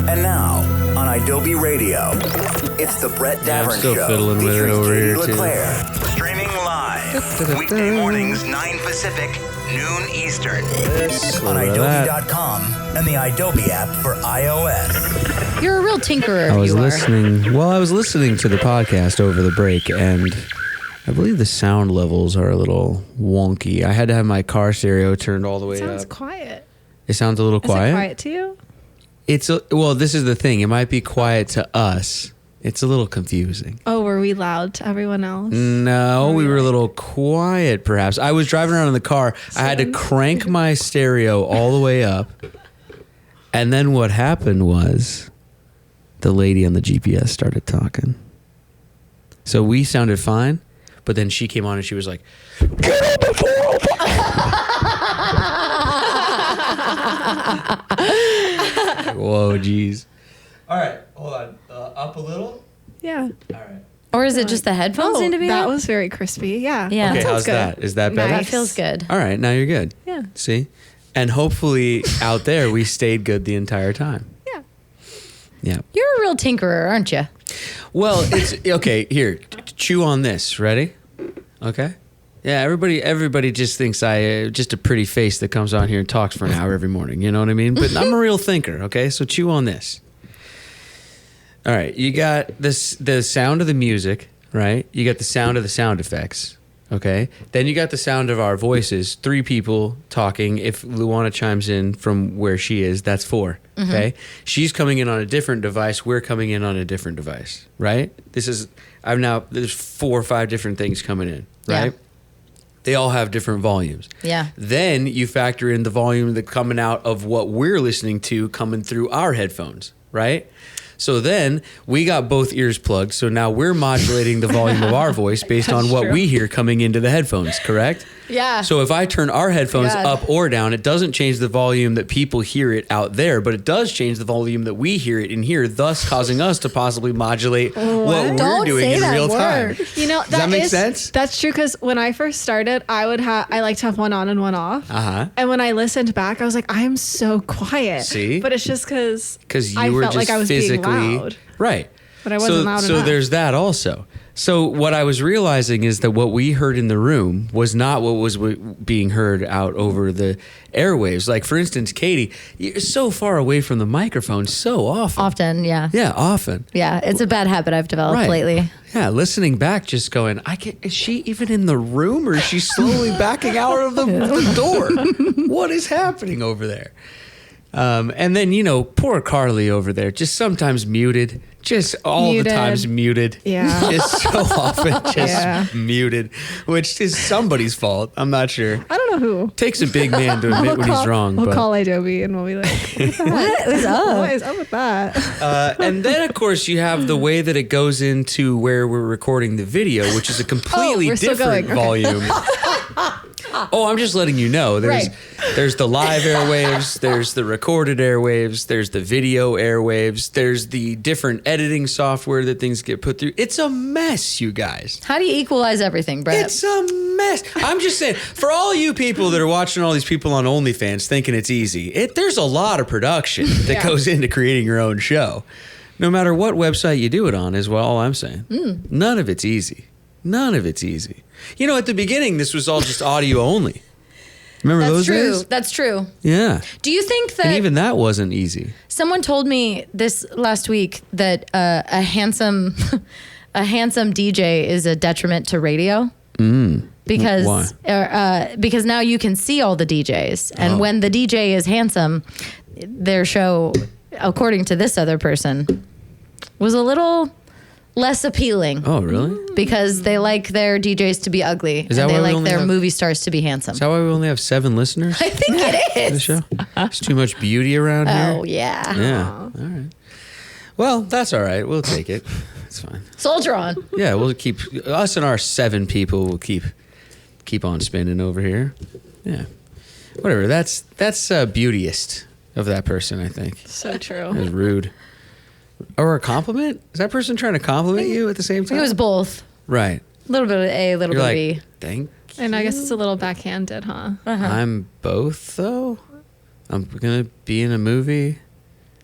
And now, on Adobe Radio, it's the Brett Davern I'm still Show. fiddling with it over here, too. Streaming live. Weekday mornings, 9 Pacific, noon Eastern. On Adobe.com and the Adobe app for iOS. You're a real tinkerer. I was listening to the podcast over the break, and I believe the sound levels are a little wonky. I had to have my car stereo turned all the way up. Sounds quiet. It sounds a little quiet? Is it quiet to you? Well, this is the thing. It might be quiet to us. It's a little confusing. Oh, were we loud to everyone else? No, we were a little quiet, perhaps. I was driving around in the car. I had to crank my stereo all the way up. And then what happened was the lady on the GPS started talking. So we sounded fine, but then she came on and she was like, "Get up at 4 o'clock." Whoa, geez. All right, hold on. Up a little? Yeah. All right. Or is it just the headphones need to be that up? was very crispy. Yeah. Yeah. Okay, That sounds how's good. that? Is that better? That feels good. All right, now you're good. Yeah. See? And hopefully out there we stayed good the entire time. Yeah. Yeah. You're a real tinkerer, aren't you? Well, it's okay. Here, chew on this. Ready? Okay. Yeah. Everybody just thinks I just a pretty face that comes on here and talks for an hour every morning. You know what I mean? But I'm a real thinker. Okay. So chew on this. All right. You got this the sound of the music, right? You got the sound of the sound effects. Okay. Then you got the sound of our voices. 3 people talking. If Luana chimes in from where she is, that's 4. Mm-hmm. Okay. She's coming in on a different device. We're coming in on a different device. Right. There's 4 or 5 different things coming in. Right. Yeah. They all have different volumes. Yeah. Then you factor in the volume that's coming out of what we're listening to coming through our headphones. Right. So then we got both ears plugged. So now we're modulating the volume of our voice based on what we hear coming into the headphones, correct? Yeah. So if I turn our headphones God. up or down, it doesn't change the volume that people hear it out there, but it does change the volume that we hear it in here, thus causing us to possibly modulate what we're doing in real time. You know, Does that make sense? That's true, because when I first started, I like to have one on and one off. Uh-huh. And when I listened back, I was like, I am so quiet. See? But it's just because You were felt just like I was physically being loud. right. But I wasn't loud So enough. there's that also. So what I was realizing is that what we heard in the room was not what was being heard out over the airwaves. Like, for instance, Katie, you're so far away from the microphone so often. Often, yeah. Yeah, often. Yeah, it's a bad habit I've developed lately. Yeah, listening back, just going, is she even in the room, or is she slowly backing out of the door? What is happening over there? And then, poor Carly over there, just sometimes muted, just all the times muted. Yeah. Just so often muted, which is somebody's fault. I'm not sure. I don't know who. Takes a big man to admit when he's wrong. We'll call Adobe and we'll be like, What is up? what is up with that? And then, of course, you have the way that it goes into where we're recording the video, which is a completely we're still different going. Okay. volume. Oh, I'm just letting you know. There's the live airwaves, there's the recorded airwaves, there's the video airwaves, there's the different editing software that things get put through. It's a mess, you guys. How do you equalize everything, Brett? It's a mess. I'm just saying, for all you people that are watching all these people on OnlyFans thinking it's easy, there's a lot of production that goes into creating your own show. No matter what website you do it on is all I'm saying. None of it's easy. None of it's easy. At the beginning, this was all just audio only. Remember those days? That's true. Yeah. Do you think that... And even that wasn't easy. Someone told me this last week that a handsome DJ is a detriment to radio. Because because now you can see all the DJs, and when the DJ is handsome, their show, according to this other person, was a little less appealing. Oh, really? Because they like their DJs to be ugly, Is that and they why we like only their have- movie stars to be handsome. Is that why we only have 7 listeners I think it to the is. show? There's too much beauty around here. Oh yeah. Yeah. All right. Well, that's all right. We'll take it. It's fine. Soldier on. Yeah, we'll keep us and our 7 people will keep on spinning over here. Yeah. Whatever. That's beautiest of that person, I think. So true. That was rude. Or a compliment? Is that person trying to compliment you at the same time? It was both. Right. A little bit of A, a little You're bit like, of B. thank And I guess it's a little backhanded, huh? I'm both, though. I'm going to be in a movie.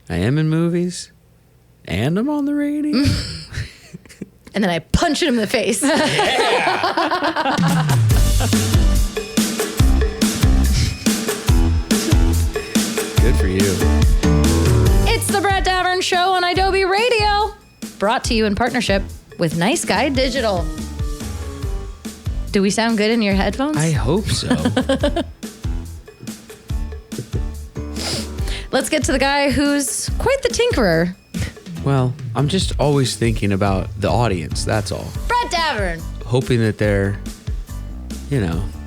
I am in movies. And I'm on the radio. And then I punch him in the face. Good for you. It's the Brett Davern Show on Adobe Radio. Brought to you in partnership with Nice Guy Digital. Do we sound good in your headphones? I hope so. Let's get to the guy who's quite the tinkerer. Well, I'm just always thinking about the audience, that's all. Brett Davern. Hoping that they're,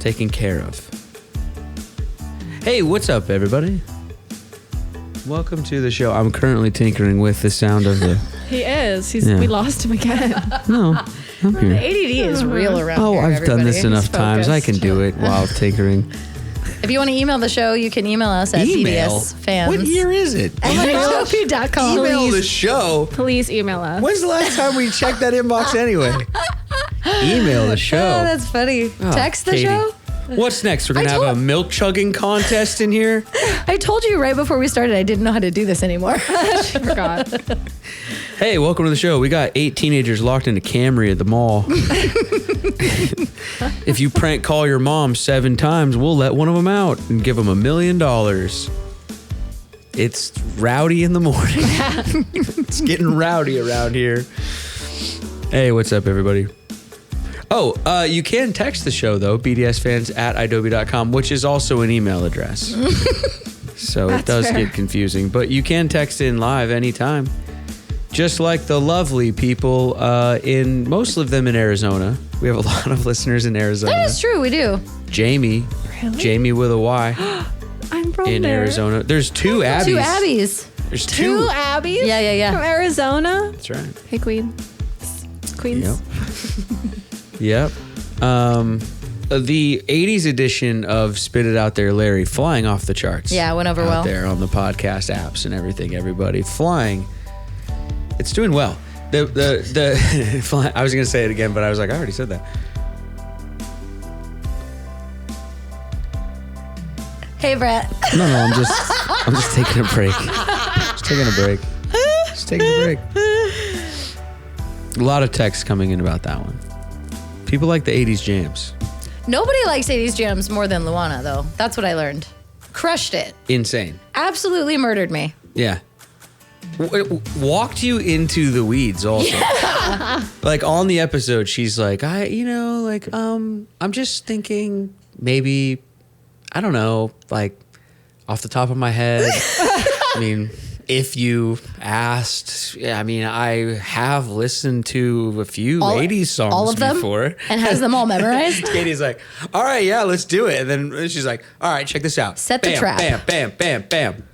taken care of. Hey, what's up, everybody? Welcome to the show. I'm currently tinkering with the sound of the... He is. Yeah. We lost him again. No, I'm The here. ADD is real around here, I've done this everybody. enough times. I can do it while tinkering. If you want to email the show, you can email us at BDSfans. What year is it? Adobe.com. Email the show. Please email us. When's the last time we checked that inbox anyway? Email the show. Oh, that's funny. Oh, Text the Katie. show? What's next? We're going to have a milk chugging contest in here? I told you right before we started I didn't know how to do this anymore. I forgot. Hey, welcome to the show. We got 8 teenagers locked in a Camry at the mall. If you prank call your mom 7 times, we'll let one of them out and give them $1 million. It's rowdy in the morning. It's getting rowdy around here. Hey, what's up, everybody? Oh, you can text the show, though, bdsfans@adobe.com, which is also an email address. So it does get confusing. But you can text in live anytime. Just like the lovely people most of them in Arizona. We have a lot of listeners in Arizona. That is true, we do. Jamie. Really? Jamie with a Y. I'm from In there. Arizona. There's 2 Abbeys. 2 Abbeys. There's 2 Abbeys? Yeah. From Arizona? That's right. Hey, Queen. Queens. Yep. The 80s edition of Spit It Out There, Larry, flying off the charts. Yeah, it went over out well. there on the podcast apps and everything, everybody. Flying. It's doing well. I was going to say it again, but I was like, I already said that. Hey, Brett. No, I'm just taking a break. Just taking a break. A lot of texts coming in about that one. People like the 80s jams. Nobody likes 80s jams more than Luana, though. That's what I learned. Crushed it. Insane. Absolutely murdered me. Yeah. Walked you into the weeds also. Yeah. Like on the episode, she's like, I'm just thinking maybe, I don't know, like off the top of my head. I mean, if you asked, I have listened to a few 80s songs all of them before. And has them all memorized. Katie's like, all right, yeah, let's do it. And then she's like, all right, check this out. Set the trap. Bam, bam, bam, bam.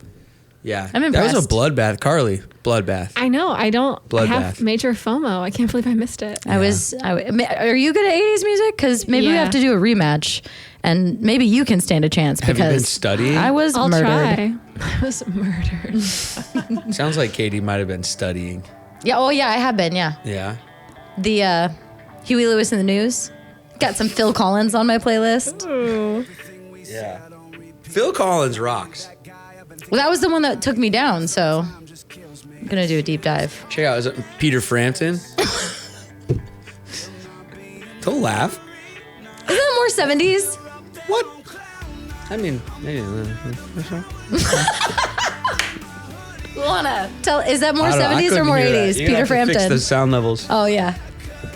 Yeah. I'm impressed. That was a bloodbath. Carly, bloodbath. I know. I Bloodbath. have major FOMO. I can't believe I missed it. Are you good at 80s music? Because maybe we Yeah. have to do a rematch. And maybe you can stand a chance because Have you been studying? I was I'll murdered. try. I was murdered. Sounds like Katie might have been studying. Yeah, oh yeah, I have been, yeah. Yeah. The Huey Lewis in the News. Got some Phil Collins on my playlist. Ooh. Yeah. Phil Collins rocks. Well, that was the one that took me down, so I'm gonna do a deep dive. Check out, is it Peter Frampton? Don't laugh. Isn't that more 70s? What? I mean, maybe. Luana, is that more I don't know, I 70s or couldn't more hear that. 80s? You're gonna Peter have to Frampton. Fix the sound levels. Oh yeah.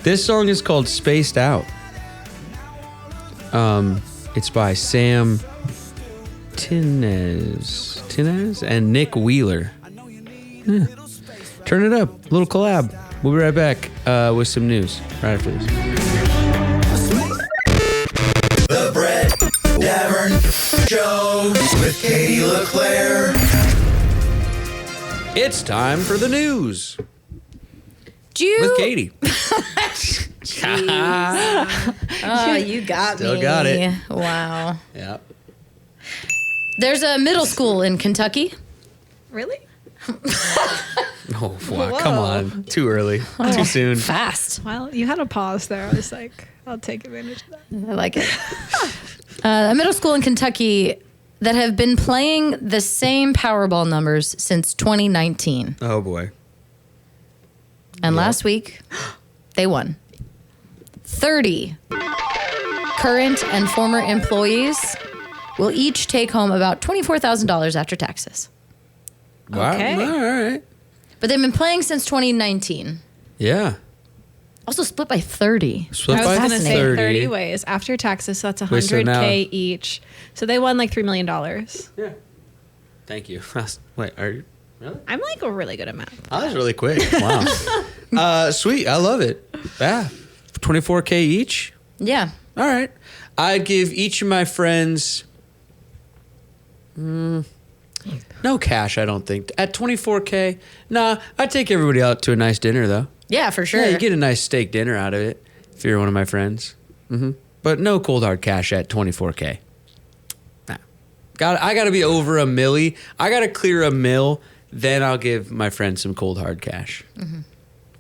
This song is called Spaced Out. It's by Sam Tinez and Nick Wheeler. Yeah. Turn it up. Little collab. We'll be right back with some news right after this. The Brett Davern Show with Katie LeClaire. It's time for the news with Katie. Oh, you got Still me. got it. Wow. Yeah. There's a middle school in Kentucky. Really? Oh, wow. Come on. Too early. Too soon. Fast. Well, you had a pause there. I was like, I'll take advantage of that. I like it. A middle school in Kentucky that have been playing the same Powerball numbers since 2019. Oh, boy. And last week, they won. 30 current and former employees will each take home about $24,000 after taxes. Wow. Okay. All right. But they've been playing since 2019. Yeah. Also split by 30. Split I was by going to say 30. 30 ways after taxes, so that's Wait, so now- $100K each. So they won like $3 million. Yeah. Thank you. Wait, are you? Really? I'm like really good at math. Oh, that was really quick. Wow. Sweet. I love it. Yeah. 24K each. Yeah. All right. I'd give each of my friends no cash, I don't think. At 24K, nah, I'd take everybody out to a nice dinner, though. Yeah, for sure. Yeah, you get a nice steak dinner out of it if you're one of my friends. But no cold hard cash at 24K. Nah. I got to be over $1 million. I got to clear $1 million, then I'll give my friends some cold hard cash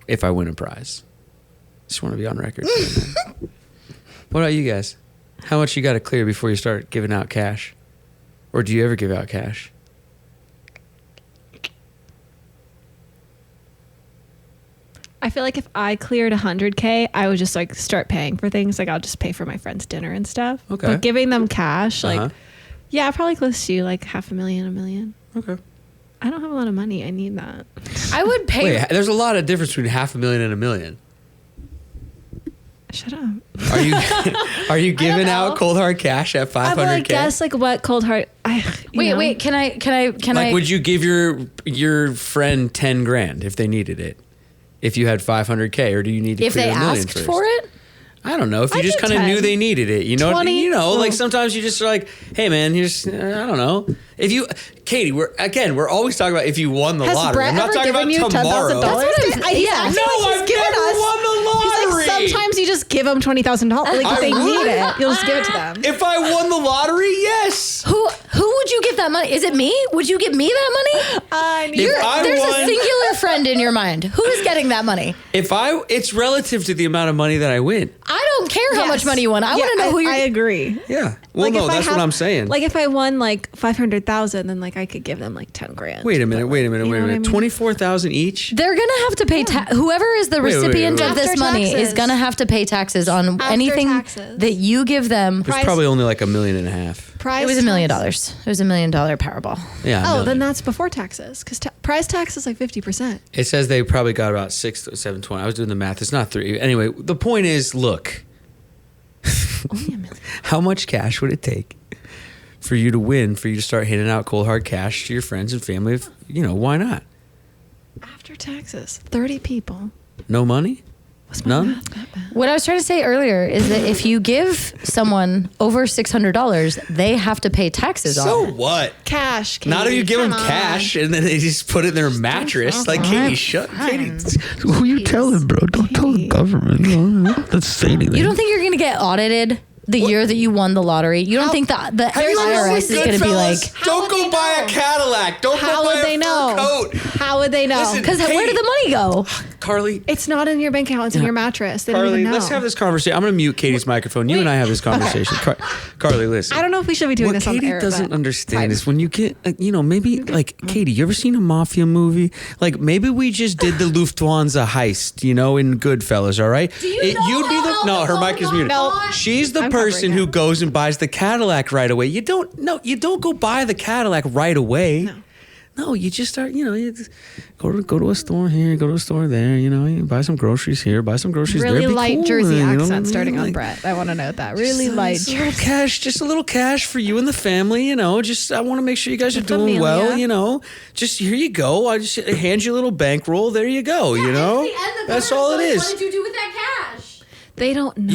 if I win a prize. Just want to be on record. What about you guys? How much you got to clear before you start giving out cash? Or do you ever give out cash? I feel like if I cleared 100K, I would just like start paying for things. Like I'll just pay for my friend's dinner and stuff. Okay. But giving them cash, like, Uh-huh. yeah, probably close to like $500,000, $1 million. Okay. I don't have a lot of money. I need that. I would pay. Wait, there's a lot of difference between $500,000 and $1 million. Shut up. Are you giving know. out cold hard cash at 500K? I guess like what cold heart. Wait, can I? Would you give your friend 10 grand if they needed it? If you had 500K, or do you need to If clear they $1 million asked first? for it? I don't know. If you I just do kind of 10. knew they needed it, you know, 20? like sometimes you just are like, hey man, here's, I don't know. If you, Katie, we're always talking about if you won the Has lottery. Brett I'm not ever talking given about you tomorrow. $10,000? That's what I'm- yeah. No, I've never won the lottery. He's like, sometimes you just give them $20,000. Like if I they would. need it, you'll just give it to them. If I won the lottery, yes. Who would you give that money? Is it me? Would you give me that money? I need If I There's won- a singular friend in your mind. Who is getting that money? It's relative to the amount of money that I win. I don't care how Yes. much money you won. I want to know who you're. I agree. Yeah. Well, Like, no, if I that's what have- I'm saying. Like if I won like 500,000, then like I could give them like 10 grand. Wait a minute. But, Wait a you minute. know what I mean? 24,000 each. They're gonna have to pay. Whoever is the recipient wait. of this After money is taxes. gonna have to pay taxes on After anything taxes. that you give them. There's Price- probably only like $1.5 million. Prize It was $1 million. tax- It was $1 million Powerball. Yeah. Oh, $1 then million. that's before taxes because prize tax is like 50%. It says they probably got about 720. I was doing the math. It's not 3. Anyway, the point is, look, Only $1 million. how much cash would it take for you to win, for you to start handing out cold hard cash to your friends and family? If, why not? After taxes, 30 people. No money? Was my None? math that bad? What I was trying to say earlier is that if you give someone over $600, they have to pay taxes on So it. what? Cash. Katie, Not if you give them come on. cash and then they just put it in their mattress. Like, Katie, shut. Katie, Who you telling, bro? Don't tell the government. Let's say anything. You don't think you're going to get audited the year that you won the lottery? You don't think that the have you ever IRS seen is going to be like, Goodfellas? Don't go buy a Cadillac. Don't How go buy would they a know? fur coat. How would they know? Listen, because where Katie. did the money go? Carly, It's not in your bank account. It's in your mattress. They don't Carly, even know. let's have this conversation. I'm going to mute Katie's microphone. You and I have this conversation. Carly, listen. I don't know if we should be doing What this on Katie air. doesn't but understand fine. is when you get, maybe like Katie, you ever seen a mafia movie? Like maybe we just did the Lufthansa heist, in Goodfellas. All right. Do you know you'd be how no, her the mic is muted. No. She's the I'm person covering who it. goes and buys the Cadillac right away. You don't go buy the Cadillac right away. No, you just start, you just go to a store here, go to a store there, you buy some groceries here, buy some groceries there. Really Be light cool Jersey with it, you know what I accent mean? starting on Like, Brett. I want to note that. Really light just a little Jersey. cash, just a little cash for you and the family, Just I want to make sure you guys are The doing well, familia. Just here you go. I just hand you a little bankroll. There you go. That's all it is. you do with that cash? They don't know.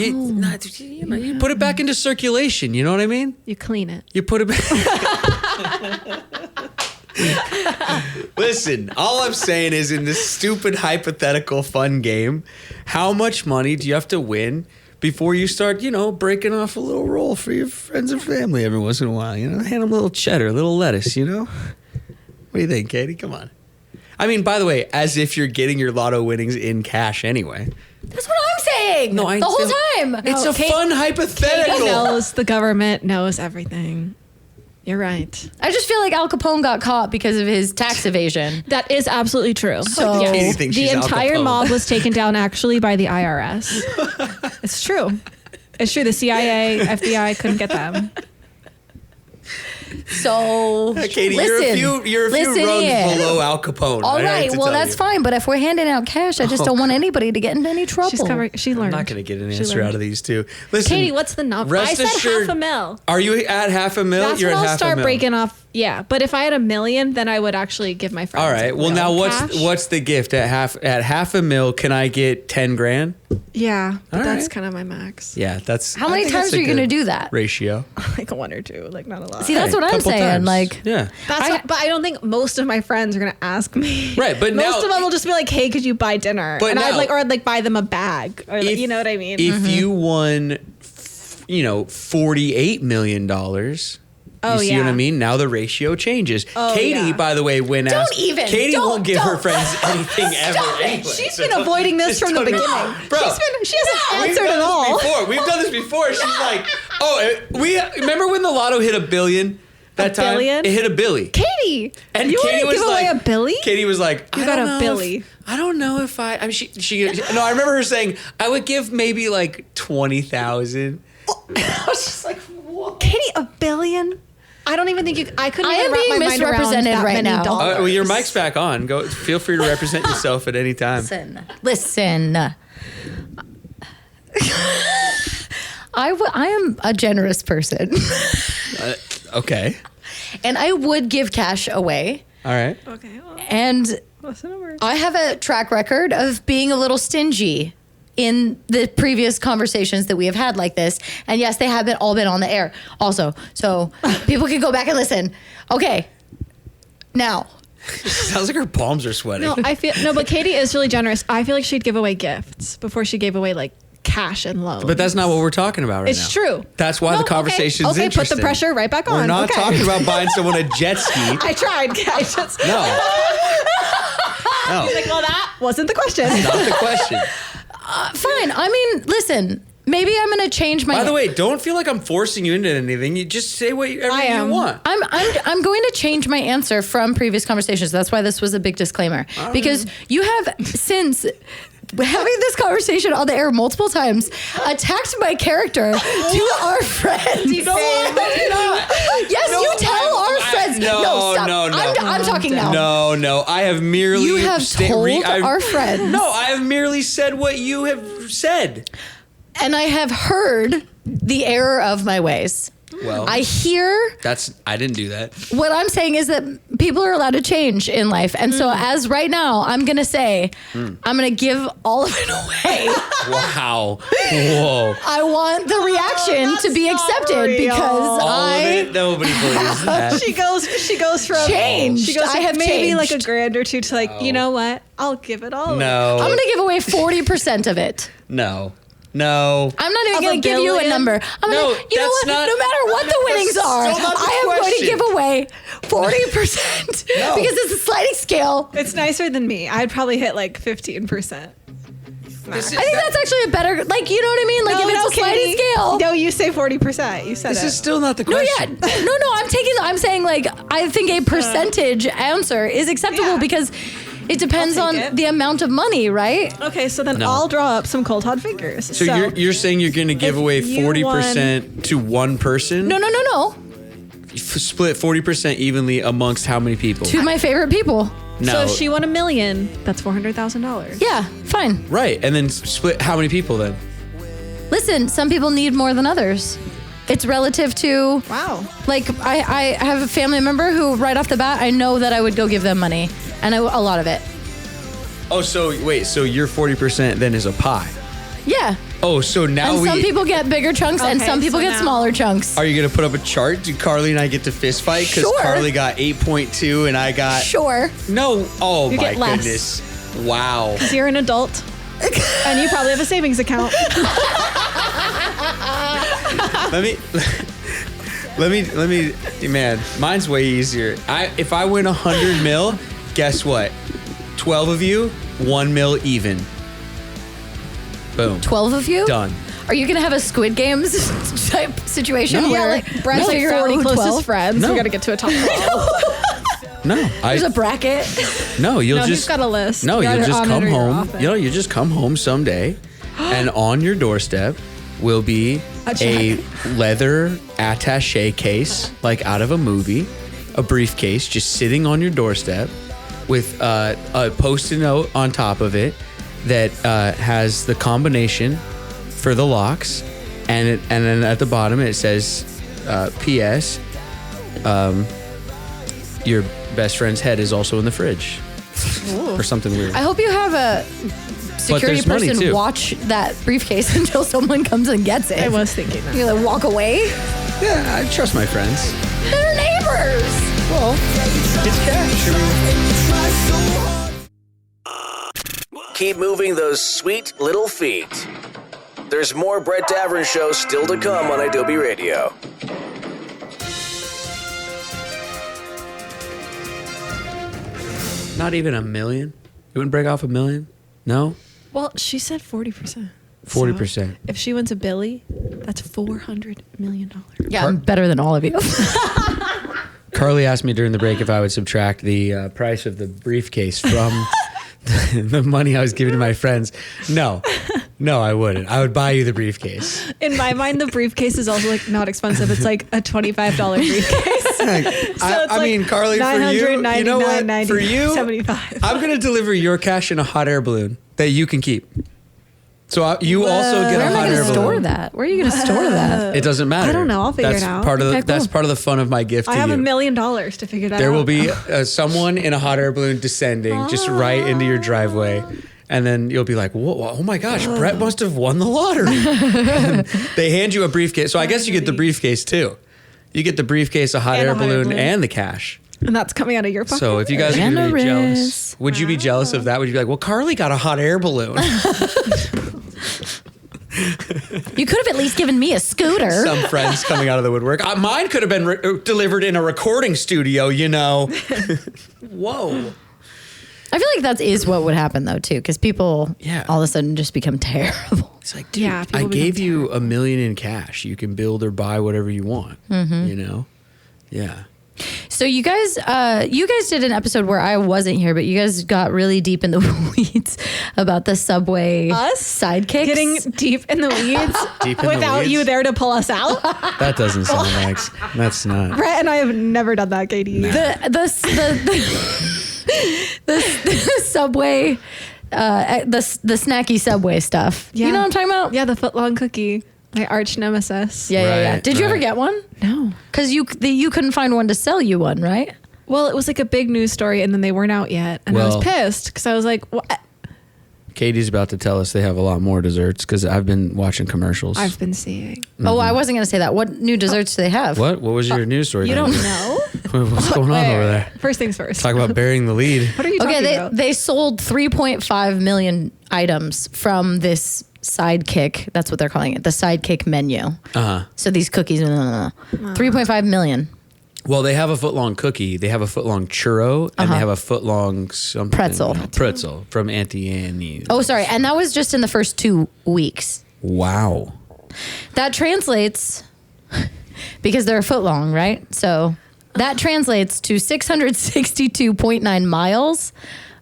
You put it back into circulation. You know what I mean? You clean it. You put it back. Listen, all I'm saying is in this stupid hypothetical fun game, how much money do you have to win before you start, breaking off a little roll for your friends and family every once in a while? Hand them a little cheddar, a little lettuce, What do you think, Katie? Come on. I mean, by the way, as if you're getting your lotto winnings in cash anyway. That's what I'm saying. No, the whole time. It's a fun hypothetical. Katie knows. The government knows everything. You're right. I just feel like Al Capone got caught because of his tax evasion. That is absolutely true. So Katie thinks the she's Al entire Capone. mob was taken down actually by the IRS. It's true. It's true. The CIA, FBI couldn't get them. So Katie, listen, you're a few rungs here. below Al Capone. All I hate right, to well tell that's you. fine. But if we're handing out cash, I just don't want anybody to get into any trouble. She's covered. She learned. I'm not going to get an She answer learned. out of these two. Listen, Katie, what's the number? I rest said assured- $500,000. Are you at $500,000? That's You're when at I'll half a start mil. breaking off. Yeah, but if I had $1 million, then I would actually give my friends. All right. like, Well, real now cash. what's the gift at $500,000? Can I get 10 grand? Yeah, but All that's right. kind of my max. Yeah, that's. How I many think that's times a are you going to good do that? ratio? Like 1 or 2, like not a lot. See, that's what I'm Couple saying. times. Like, yeah. But I don't think most of my friends are gonna ask me. Right, but most now- of them will just be like, "Hey, could you buy dinner?" But and now- I'd buy them a bag, or like, you know what I mean. If you won, $48 million. Oh, You see what yeah. I mean? Now the ratio changes. Oh, Katie, yeah. by the way, when asked, even. Katie won't give her Don't. friends anything ever. Stop it. Anyway, She's so been don't- avoiding this just from the don't- beginning. Bro, She hasn't we've answered done at all. this before. We've done this before. She's like, we remember when the lotto hit $1 billion? That time billion? it hit $1 billion. Katie, And you Katie want to was give away like, a Billy? Katie was like, You I got don't a know Billy. if- I don't know if I mean, she no, I remember her saying I would give maybe like 20,000. I was just like, what? Katie, $1 billion? I don't even think you. I couldn't I even am wrap being my mind around misrepresented that right many now. dollars. Well, your mic's back on. Go. Feel free to represent yourself at any time. listen. I am a generous person, Okay. and I would give cash away. All right. Okay. Well, And what's the number? I have a track record of being a little stingy in the previous conversations that we have had like this. And yes, they have all been on the air also. So people can go back and listen. Okay. Now, Sounds like her palms are sweating. No, but Katie is really generous. I feel like she'd give away gifts before she gave away like cash and loans. But that's not what we're talking about right now. It's true. That's why No, the conversation's okay, put the interesting. pressure right back on. We're not Okay. talking about buying someone a jet ski. I tried. I just No. No. like, well, that wasn't the question. Not the question. fine. I mean, listen, maybe I'm going to change my. By the way, don't feel like I'm forcing you into anything. You just say whatever I am. you want. I'm going to change my answer from previous conversations. That's why this was a big disclaimer. Because you have since having this conversation on the air multiple times attacked my character to our friends. No, I did not. Yes, No, you tell our friends. no, stop. no. I'm talking now. No. I have merely. You have told our friends. No, I have merely said what you have said. And I have heard the error of my ways. Well, I hear I didn't do that. what I'm saying is that people are allowed to change in life. And so as right now, I'm going to say, I'm going to give all of it away. Wow. Whoa. I want the reaction to be that's not accepted real. because All of I it? Nobody believes that. She goes from Changed. She goes I from have maybe like changed. a grand or two to like, you know what? I'll give it all. away. No. I'm going to give away 40% of it. No. I'm not even Of going to $1 give you a billion? number. I'm No, gonna, you know that's what? not- No matter what the winnings That's are, still not the I am going to question. give away 40% No. because it's a sliding scale. It's nicer than me. I'd probably hit like 15%. I think that's actually a better, like, you know what I mean? Like, if it's a sliding scale. No, you say 40%. You said This it. is still not the No, yeah. question. No, I'm saying, like, I think a percentage answer is acceptable Yeah. because it depends I'll on take it. the amount of money, right? Okay, so then No. I'll draw up some cold hard figures. So you're saying you're going to give if away you 40% to one person? No. Split 40% evenly amongst how many people? To my favorite people. No. So if she won $1 million, that's $400,000. Yeah, fine. Right. And then split how many people then? Listen, some people need more than others. It's relative to, Wow. like, I have a family member who, right off the bat, I know that I would go give them money, and a lot of it. Oh, so wait, so your 40% then is a pie. Yeah. Oh, so now And some people get bigger chunks, and Okay, some people so get now- smaller chunks. Are you going to put up a chart? Do Carly and I get to fist fight? Because Sure. Carly got 8.2 and I got... Sure. No. Oh, You my get less. goodness. Wow. So you're an adult. And you probably have a savings account. Let me, man, mine's way easier. If I win 100 mil, guess what? 12 of you, 1 mil even. Boom. 12 of you? Done. Are you gonna have a Squid Games type situation? No. where like Brett's like figure out 40 who closest 12? friends. No. We got to get to a top 12. No, There's a bracket. you'll No, he's just got a list. No, You're you'll just on come it or you're home. off it. You just come home someday, and on your doorstep will be a leather attaché case, like out of a movie, a briefcase just sitting on your doorstep with a Post-it note on top of it that has the combination for the locks, and then at the bottom it says, "P.S. Your best friend's head is also in the fridge," or something weird. I hope you have a security there's money, person too. watch that briefcase until someone comes and gets it. I was thinking that. You like walk away. Yeah, I trust my friends. They're neighbors. Well, it's cash. Keep moving those sweet little feet. There's more Brett Davern Show still to come on Adobe Radio. Not even $1 million? You wouldn't break off $1 million? No? Well, she said 40%. 40%. So if she wins a Billy, that's $400 million. Yeah, I'm better than all of you. Carly asked me during the break if I would subtract the price of the briefcase from the money I was giving to my friends. No, I wouldn't. I would buy you the briefcase. In my mind, the briefcase is also like not expensive. It's like a $25 briefcase. I mean, Carly, for you, you know what? For you, 75. I'm going to deliver your cash in a hot air balloon that you can keep. So you also get Where a am I hot going air to balloon. store that? Where are you going to store that? It doesn't matter. I don't know. I'll figure That's it out. Part of the, Okay, That's cool. part of the fun of my gift I to have you. $1 million to figure that out. There will be someone in a hot air balloon descending just right into your driveway. And then you'll be like, whoa, oh my gosh, Brett must have won the lottery. They hand you a briefcase. So I guess you get the briefcase too. You get the briefcase, a hot And air a hot air balloon, balloon. and the cash. And that's coming out of your pocket. So if you guys are going to be Generous. jealous, would you be jealous of that? Would you be like, well, Carly got a hot air balloon? You could have at least given me a scooter. Some friends coming out of the woodwork. Mine could have been delivered in a recording studio, you know. Whoa. I feel like that is what would happen though too, because people all of a sudden just become terrible. It's like, dude, Yeah, I people gave become you $1 million in cash. You can build or buy whatever you want. You know? Yeah. So you guys did an episode where I wasn't here, but you guys got really deep in the weeds about the Subway sidekicks. Getting deep in the weeds Deep in the without weeds? you there to pull us out. That doesn't sound like, that's not. Brett and I have never done that, Katie. the Subway, the snacky Subway stuff. Yeah. You know what I'm talking about? Yeah, the footlong cookie, my arch nemesis. Yeah. Right, Did you ever right. get one? No. Because you couldn't find one to sell you one, right? Well, it was like a big news story, and then they weren't out yet, and I Well- was pissed because I was like, "What?" Katie's about to tell us they have a lot more desserts because I've been watching commercials. I've been seeing. Oh, I wasn't going to say that. What new desserts do they have? What? What was your news story? You then? don't know? What's going on over there? First things first. Talk about burying the lead. What are you talking Okay, about? they sold 3.5 million items from this sidekick. That's what they're calling it, the sidekick menu. Uh-huh. So these cookies, 3.5 million. Well, they have a footlong cookie, they have a footlong churro, and they have a footlong something. Pretzel from Auntie Annie's. Oh, sorry. And that was just in the first 2 weeks. Wow. That translates, because they're a foot long, right? So that translates to 662.9 miles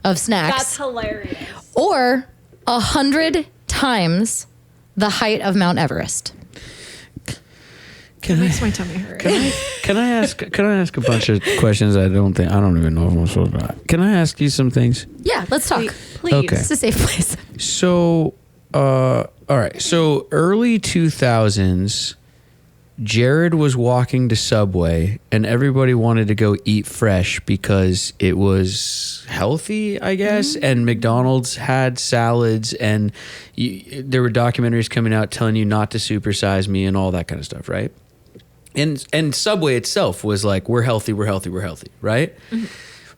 of snacks. That's hilarious. Or 100 times the height of Mount Everest. It makes my tummy hurt. Can I ask a bunch of questions I don't even know if I'm supposed to. Can I ask you some things? Yeah, let's talk. Please. Okay. It's a safe place. So, all right. So early 2000s, Jared was walking to Subway and everybody wanted to go eat fresh because it was healthy, I guess. And McDonald's had salads and there were documentaries coming out telling you not to supersize me and all that kind of stuff, right? And Subway itself was like, we're healthy, right?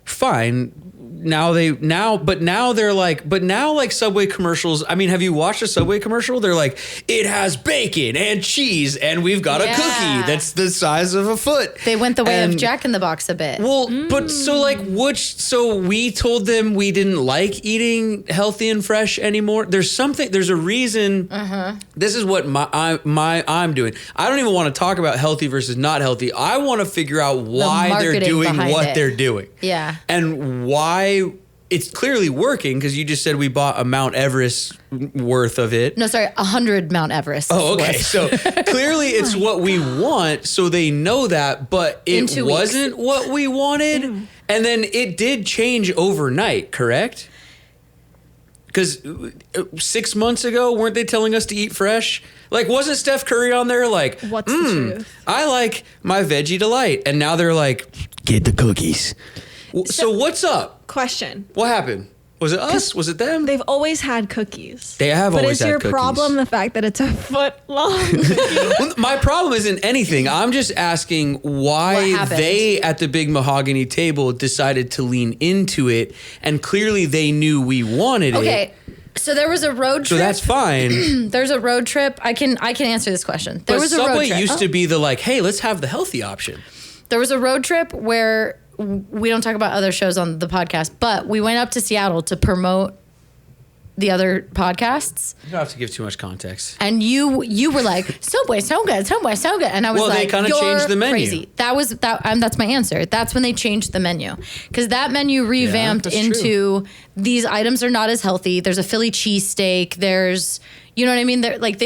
Fine. now they're like, but now like Subway commercials. I mean, have you watched a Subway commercial? They're like, it has bacon and cheese, and we've got a cookie that's the size of a foot. They went the way of Jack in the Box a bit. Well, but so we told them we didn't like eating healthy and fresh anymore. There's a reason. This is what I'm doing. I don't even want to talk about healthy versus not healthy. I want to figure out why they're doing what they're doing. Yeah. And why it's clearly working, because you just said we bought a Mount Everest worth of it. No, sorry, 100 Mount Everest. Oh, okay. So clearly it's what we want, so they know that, but it wasn't what we wanted. And then it did change overnight, correct? Because 6 months ago, weren't they telling us to eat fresh? Like, wasn't Steph Curry on there like, what's the truth? I like my veggie delight. And now they're like, Get the cookies. so what's up? Question. What happened? Was it us? Was it them? They've always had cookies. They have always had cookies. But is your problem the fact that it's a foot long? Well, my problem isn't anything. I'm just asking why they at the big mahogany table decided to lean into it, and clearly they knew we wanted it. Okay. So there was a road trip. So that's fine. There's a road trip. I can answer this question. There but was a Subway road trip. used to be the like, hey, let's have the healthy option. There was a road trip where we don't talk about other shows on the podcast, but we went up to Seattle to promote the other podcasts. You don't have to give too much context. And you were like, Subway, so good, Subway, so good. And I was well, like, they kind of changed the menu. Crazy. That's my answer. That's when they changed the menu. Because that menu revamped into these items are not as healthy. There's a Philly cheesesteak. There's, you know what I mean? They're like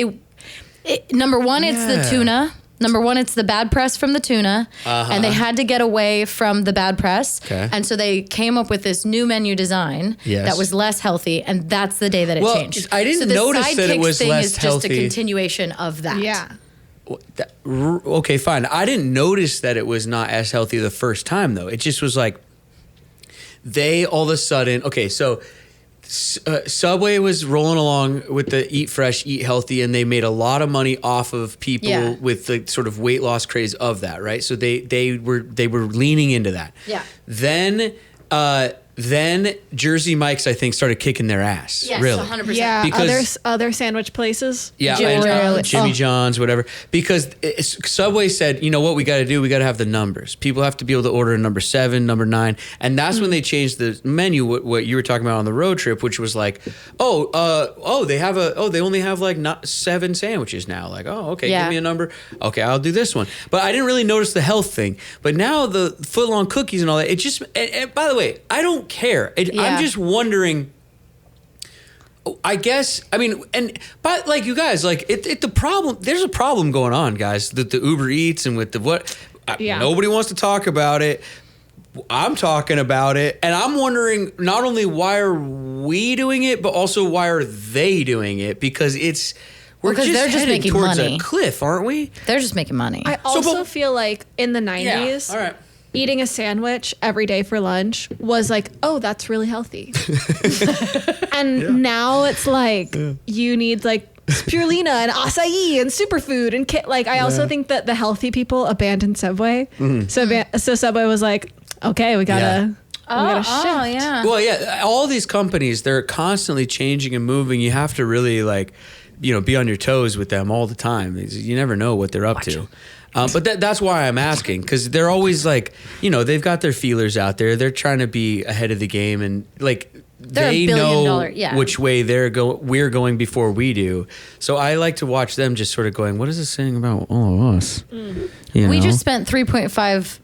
number one, it's the tuna. Number one, it's the bad press from the tuna, and they had to get away from the bad press. Okay. And so they came up with this new menu design that was less healthy, and that's the day that it changed. I didn't notice that it was thing less is healthy. just a continuation of that. Yeah. Okay, fine. I didn't notice that it was not as healthy the first time, though. It just was like they all of a sudden. Okay, so Subway was rolling along with the eat fresh, eat healthy, and they made a lot of money off of people with the sort of weight loss craze of that, right? So they were leaning into that. Yeah. Then Jersey Mike's, I think, started kicking their ass. Yes, really. 100%. Yeah, because other sandwich places. Yeah, Jimmy John's, whatever. Because Subway said, you know what we got to do? We got to have the numbers. People have to be able to order number 7, number 9. And that's when they changed the menu, what you were talking about on the road trip, which was like, they only have like 7 sandwiches now. Like, okay, give me a number. Okay, I'll do this one. But I didn't really notice the health thing. But now the footlong cookies and all that, it just, and by the way, I don't care. I'm just wondering. I guess, I mean, but like you guys, like the problem, there's a problem going on, guys, the Uber Eats and with the nobody wants to talk about it. I'm talking about it. And I'm wondering not only why are we doing it, but also why are they doing it? Because we're just headed making towards money. A cliff, aren't we? They're just making money. I also feel like in the 90s, all right. eating a sandwich every day for lunch was like, oh, that's really healthy. And now it's like you need like spirulina and acai and superfood and I also think that the healthy people abandoned Subway. So Subway was like, okay, we gotta shift. Oh, yeah. Well, yeah, all these companies, they're constantly changing and moving. You have to really be on your toes with them all the time. You never know what they're up to. But that's why I'm asking, because they're always like, they've got their feelers out there. They're trying to be ahead of the game, and like they know which way we're going before we do. So I like to watch them just sort of going, what is this saying about all of us? We just spent 3.5.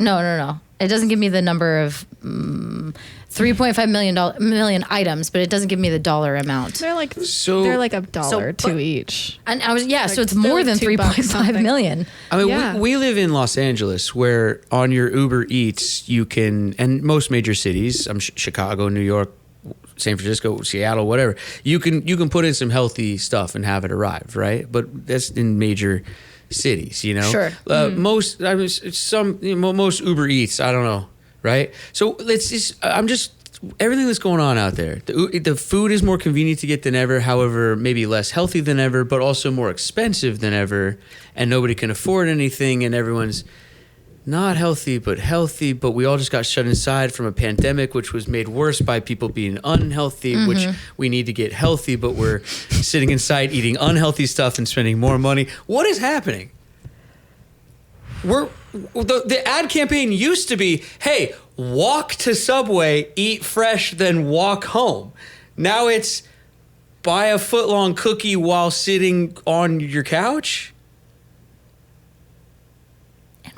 No. It doesn't give me the number of 3.5 million items, but it doesn't give me the dollar amount. They're like $1 each. And I was so it's more than 3.5 million. I mean, we live in Los Angeles, where on your Uber Eats you can, and most major cities, Chicago, New York, San Francisco, Seattle, whatever, you can put in some healthy stuff and have it arrive, right? But that's in major cities, Sure. Most Uber Eats, I don't know, right? So everything that's going on out there. The food is more convenient to get than ever. However, maybe less healthy than ever, but also more expensive than ever. And nobody can afford anything. And everyone's not healthy, but we all just got shut inside from a pandemic, which was made worse by people being unhealthy, which we need to get healthy, but we're sitting inside eating unhealthy stuff and spending more money. What is happening? The ad campaign used to be, hey, walk to Subway, eat fresh, then walk home. Now it's buy a footlong cookie while sitting on your couch.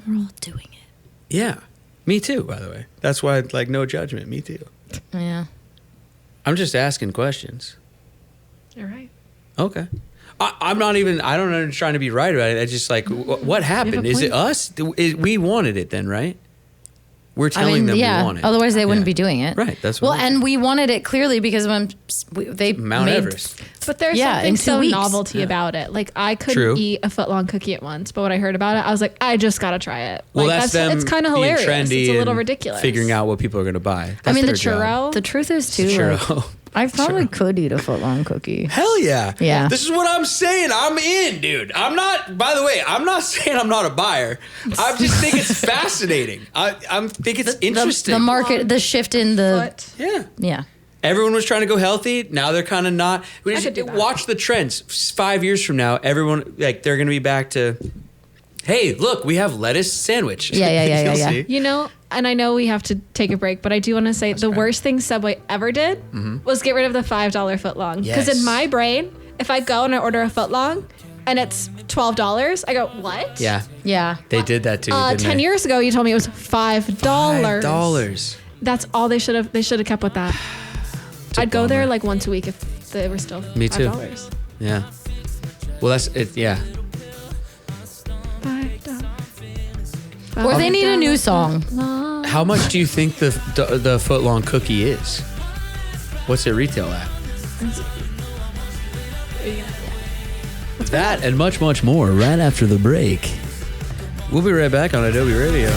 We're all doing it. Yeah. Me too, by the way. That's why, like, no judgment. Me too. Yeah. I'm just asking questions. You're right. Okay. I'm not even, I don't know, trying to be right about it. I just like, what happened? Is it us? We wanted it then, right? We're telling them we want it. Otherwise they wouldn't be doing it. Right. That's what and we wanted it clearly because when they Mount made, Everest. But there's something so novelty about it. Like I couldn't eat a footlong cookie at once, but when I heard about it, I was like, I just gotta try it. Well, like, that's them it's kind of hilarious. Trendy, it's a little ridiculous. Figuring out what people are gonna buy. That's the churro. The truth is too. Churro. I probably could eat a footlong cookie. Hell yeah. Yeah. This is what I'm saying. I'm in, dude. I'm not, by the way, I'm not saying I'm not a buyer. I just think it's fascinating. I think it's interesting. The market, the shift in the... Yeah. Yeah. Everyone was trying to go healthy. Now they're kind of not. We just watch the trends. 5 years from now, everyone, like, they're going to be back to, hey, look, we have lettuce sandwich. Yeah. You know, and I know we have to take a break, but I do want to say the worst thing Subway ever did was get rid of the $5 footlong. Because in my brain, if I go and I order a footlong and it's $12, I go, what? Yeah. Yeah. They did that too. 10 years ago, you told me it was $5. $5. That's all they should have kept with that. I'd go there like once a week if they were still $5. Me too. Yeah. Well, that's it. Yeah. Or they need a new song. How much do you think the footlong cookie is? What's it retail at? That and much, much more right after the break. We'll be right back on Adobe Radio.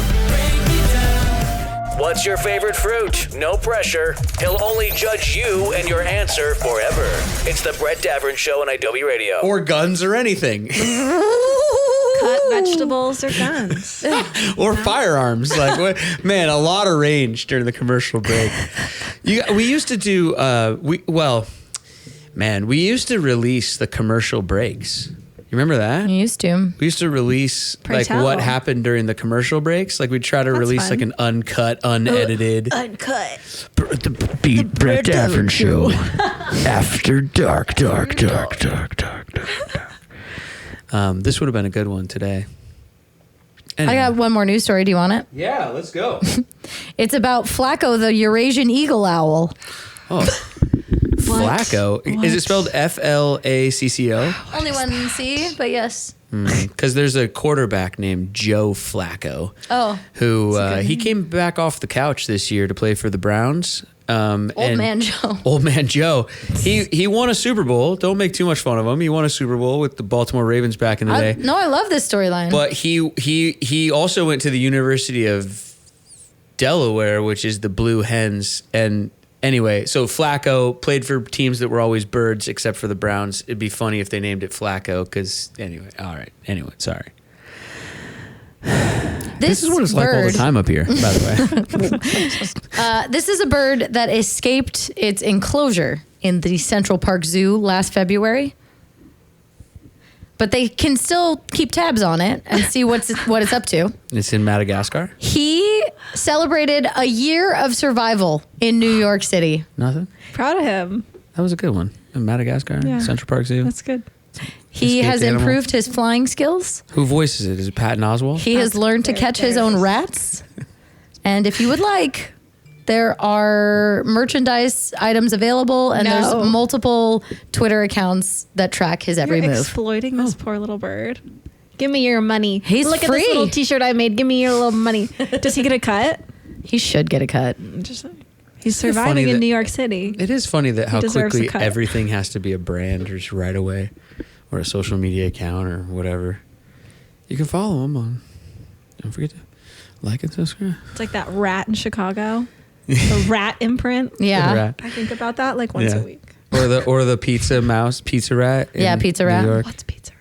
What's your favorite fruit? No pressure. He'll only judge you and your answer forever. It's the Brett Davern Show on Adobe Radio. Or guns or anything. Cut vegetables or guns. Or firearms. Like, what? Man, a lot of range during the commercial break. We used to do, we used to release the commercial breaks. You remember that? You used to. We used to release what happened during the commercial breaks. Like we'd try to release like an uncut, unedited. Uncut. The Brett Davern Show. After dark. This would have been a good one today. Anyway. I got one more news story. Do you want it? Yeah, let's go. It's about Flacco, the Eurasian eagle owl. Oh. Flacco. What? Is it spelled Flacco? Only one C, but yes. Because there's a quarterback named Joe Flacco. Oh. Who he came back off the couch this year to play for the Browns. Old man Joe. He won a Super Bowl. Don't make too much fun of him. He won a Super Bowl with the Baltimore Ravens back in the day. No, I love this storyline. But he also went to the University of Delaware, which is the Blue Hens. And anyway, so Flacco played for teams that were always birds, except for the Browns. It'd be funny if they named it Flacco, because anyway, all right. Anyway, sorry. This is what it's like all the time up here, by the way. This is a bird that escaped its enclosure in the Central Park Zoo last February. But they can still keep tabs on it and see what it's up to. It's in Madagascar? He celebrated a year of survival in New York City. Nothing? Proud of him. That was a good one. In Madagascar, Central Park Zoo. That's good. He has improved his flying skills. Who voices it? Is it Patton Oswalt? He has learned to catch his own rats. And if you would like, there are merchandise items available, and there's multiple Twitter accounts that track his every move. Exploiting this poor little bird. Give me your money. He's Look free. at this little T-shirt I made. Give me your little money. Does he get a cut? He should get a cut. He's surviving in New York City. It is funny that how quickly everything has to be a brand just right away, or a social media account or whatever. You can follow him on. Don't forget to like and subscribe. It's like that rat in Chicago. The rat imprint. Yeah. I think about that like once a week. Or the pizza rat. Pizza rat. New York. What's pizza rat?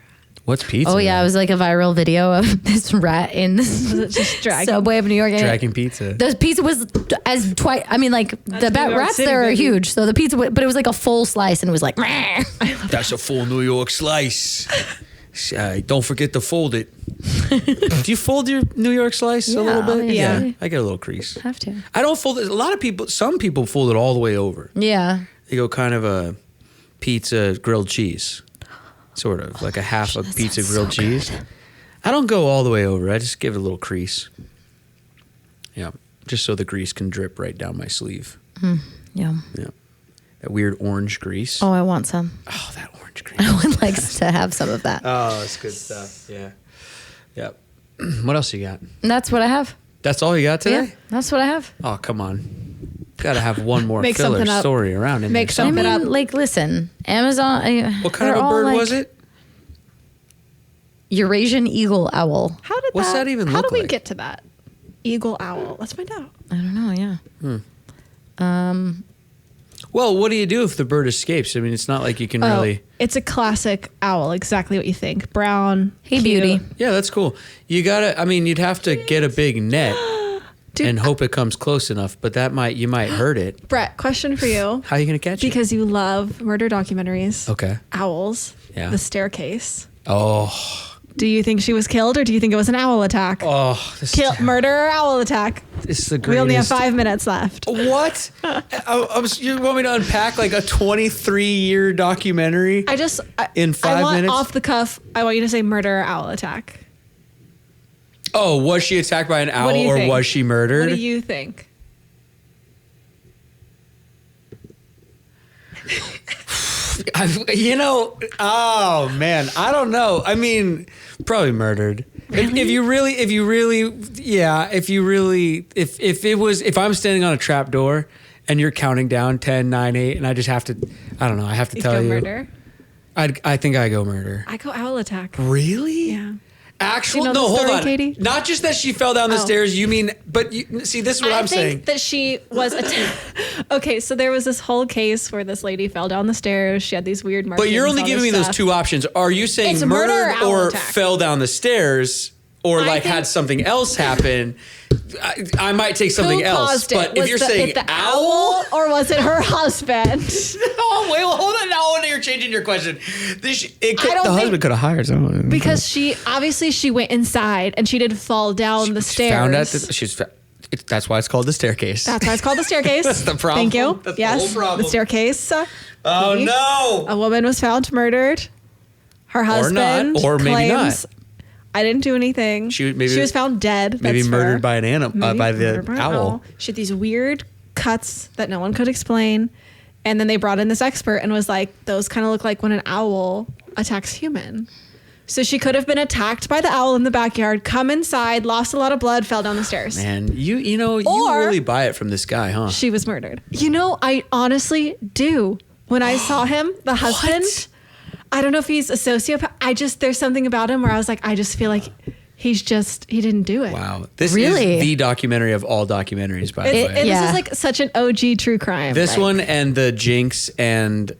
What's pizza? Oh yeah, it was like a viral video of this rat in the Just dragging. subway of New York. Dragging pizza. The pizza was as twice. I mean, like the New York rats City, there are baby. huge. So the pizza, but it was like a full slice, and it was like. Meh. That's a full New York slice. Don't forget to fold it. Do you fold your New York slice a little bit? obviously. Yeah. I get a little crease. Have to. I don't fold it. A lot of people, some people fold it all the way over. Yeah. They go kind of a pizza grilled cheese. Sort of. Like a half a pizza sounds grilled so cheese. good. I don't go all the way over. I just give it a little crease. Yeah. Just so the grease can drip right down my sleeve. Yeah. Yeah. That weird orange grease. Oh, I want some. Oh, that orange grease. I would like to have some of that. Oh, that's good stuff. Yeah. Yep. What else you got? And that's what I have. That's all you got today? Yeah, that's what I have. Oh, come on. Got to have one more Make filler something up. story around in Make there. I something mean, up. like, listen, Amazon. What kind of a bird was it? Eurasian eagle owl. How did What's that even How look did we like? get to that? Eagle owl. Let's find out. I don't know. Yeah. Well, what do you do if the bird escapes? I mean, it's not like you can really. It's a classic owl. Exactly what you think. Brown. Hey, cute. beauty. Yeah, that's cool. You gotta. I mean, you'd have to get a big net Dude, and hope it comes close enough, but you might hurt it. Brett, question for you. How are you gonna catch it? Because you love murder documentaries. Okay. Owls. Yeah. The staircase. Oh. Do you think she was killed or do you think it was an owl attack? Oh. This Murder or owl attack? This is the greatest. We only have 5 minutes left. What? You want me to unpack like a 23-year documentary? In 5 minutes? Off the cuff, I want you to say murder or owl attack. Oh, was she attacked by an owl What do you or think? was she murdered? What do you think? Oh man, I don't know. I mean, probably murdered. Really? If I'm standing on a trap door and you're counting down 10, 9, 8, and I just have to, I don't know, I have to You tell go you. murder? I think I go murder. I go owl attack. Really? Yeah. Actual? Do you know No, the hold story, on. Katie? Not just that she fell down the Oh. stairs. You mean, but you, see, this is what I'm saying. think that she was okay, so there was this whole case where this lady fell down the stairs. She had these weird markings. But you're only all giving me this those stuff. two options. Are you saying It's murder or murdered owl or attack. fell down the stairs or I like think- had something else happen? I might take something Who else. caused But it? if Was you're the, saying it the owl, or was it her husband? oh wait, well, hold on. Now you're changing your question. I don't The think husband could have hired someone. because she went inside and she did fall down the stairs. Found out that's why it's called the staircase. That's why it's called the staircase. That's the problem. Thank you. That's the yes, whole problem. the staircase. Oh no. A woman was found murdered. Her husband not, or maybe claims, not. I didn't do anything. She was found dead. Maybe That's murdered fair. by an animal, Maybe by the murdered by an owl. She had these weird cuts that no one could explain. And then they brought in this expert and was like, those kind of look like when an owl attacks human. So she could have been attacked by the owl in the backyard, come inside, lost a lot of blood, fell down the stairs. Man, you Or- really buy it from this guy, huh? She was murdered. I honestly do. When I saw him, the husband, I don't know if he's a sociopath. There's something about him where I was like, I just feel like he didn't do it. Wow. This Really? is the documentary of all documentaries, by the way. And Yeah. this is like such an OG true crime. This Like, one and the Jinx and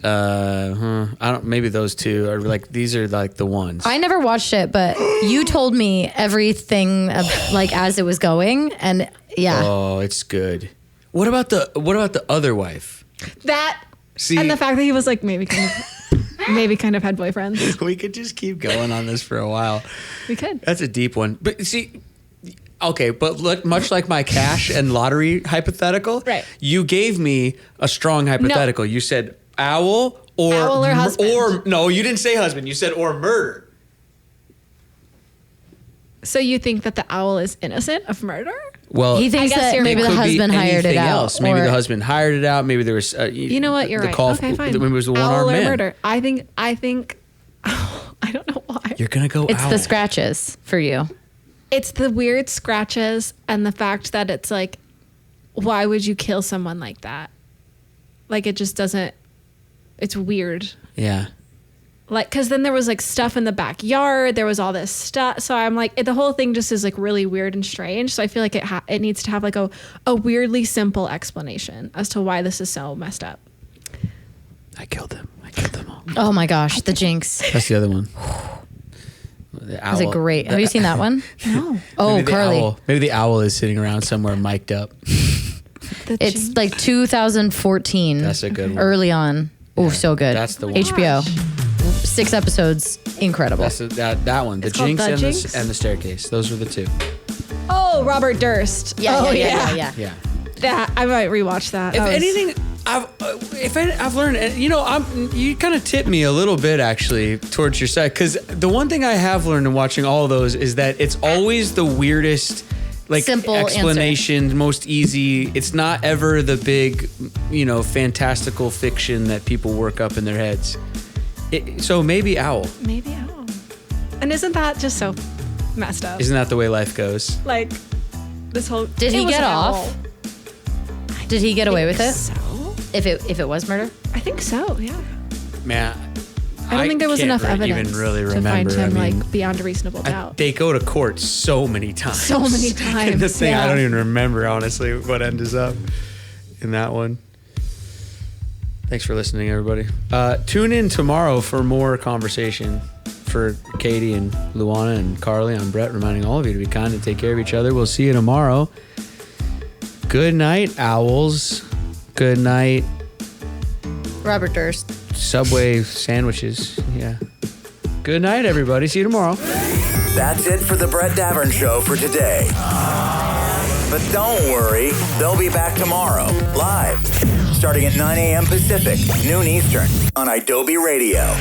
maybe those two are like, these are like the ones. I never watched it, but you told me everything like as it was going, and yeah. Oh, it's good. What about the other wife? that See- and the fact that he was like maybe kind of had boyfriends. We could just keep going on this for a while. We could. That's a deep one. But see, okay, but much like my cash and lottery hypothetical, Right. you gave me a strong hypothetical. You said owl or husband. or no, you didn't say husband. You said or murder. So you think that the owl is innocent of murder? Well, He thinks I guess that you're maybe right. the could be husband hired it anything out. else. Maybe or- the husband hired it out. Maybe there was. You know what? You're right. Okay, fine. Maybe it was the owl one-armed or man. murder. I think. I don't know why. You're gonna go. It's owl. the scratches for you. It's the weird scratches and the fact that it's like, why would you kill someone like that? Like it just doesn't. It's weird. Yeah. Like, cause then there was like stuff in the backyard. There was all this stuff. So I'm like, the whole thing just is like really weird and strange. So I feel like it needs to have like a weirdly simple explanation as to why this is so messed up. I killed them all. Oh my gosh, the jinx. That's the other one. The owl. Is it great? Have you seen that one? No. Oh, Maybe the Carly. owl- maybe the owl is sitting around somewhere mic'd up. It's like 2014. That's a good one. Early on. Oh, so good. That's the one. HBO. 6 episodes. Incredible. That's that one. The It's called Jinx, The and, Jinx? The staircase. Those were the two. Oh, Robert Durst. yeah. Yeah. That I might rewatch that. If That was- anything, I've learned, you know, you kind of tip me a little bit actually towards your side, because the one thing I have learned in watching all of those is that it's always the weirdest, like Simple explanation, most easy. It's not ever the big, you know, fantastical fiction that people work up in their heads. So maybe owl. maybe owl. And isn't that just so messed up? Isn't that the way life goes? Like this whole. Did he it was get an off? owl. Did he get away with it? So If it was murder? I think so. Yeah. Man, I don't think there was can't enough evidence even really to remember. find him I mean, like beyond a reasonable doubt. they go to court so many times. So many And the times, thing, I yeah. don't even remember, honestly, what ends up in that one. Thanks for listening, everybody. Tune in tomorrow for more conversation. For Katie and Luana and Carly, I'm Brett, reminding all of you to be kind and take care of each other. We'll see you tomorrow. Good night, owls. Good night, Robert Durst. Subway sandwiches. Yeah. Good night, everybody. See you tomorrow. That's it for the Brett Davern Show for today. But don't worry, they'll be back tomorrow, live, starting at 9 a.m. Pacific, noon Eastern, on Adobe Radio.